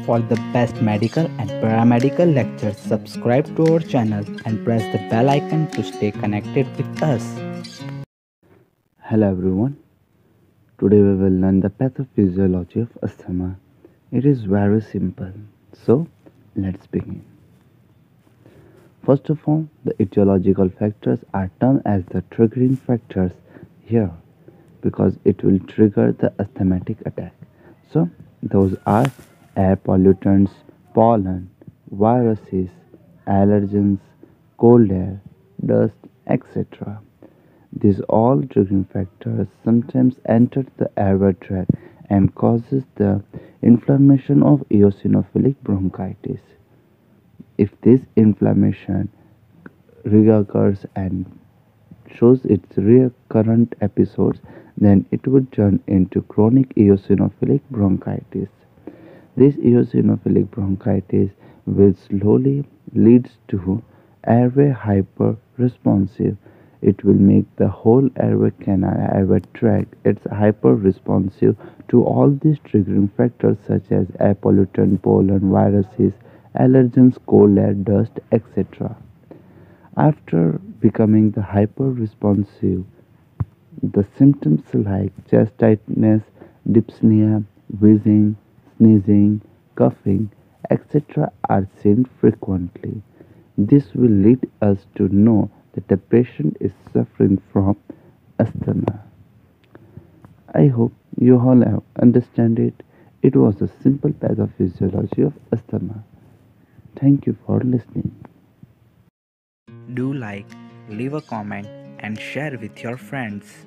For the best medical and paramedical lectures, subscribe to our channel and press the bell icon to stay connected with us. Hello everyone. Today we will learn the pathophysiology of asthma. It is very simple. So let's begin. First of all, the etiological factors are termed as the triggering factors here because it will trigger the asthmatic attack. So those are air pollutants, pollen, viruses, allergens, cold air, dust, etc. These all triggering factors sometimes enter the airway tract and causes the inflammation of eosinophilic bronchitis. If this inflammation reoccurs and shows its recurrent episodes, then it would turn into chronic eosinophilic bronchitis. This eosinophilic bronchitis will slowly lead to airway hyperresponsive. It will make the whole airway canal, airway tract, it's hyper-responsive to all these triggering factors such as air pollutant, pollen, viruses, allergens, cold air, dust, etc. After becoming the hyper-responsive, the symptoms like chest tightness, dyspnea, wheezing, sneezing, coughing, etc. are seen frequently. This will lead us to know that the patient is suffering from asthma. I hope you all have understand it. It was a simple pathophysiology of asthma. Thank you for listening. Do like, leave a comment, and share with your friends.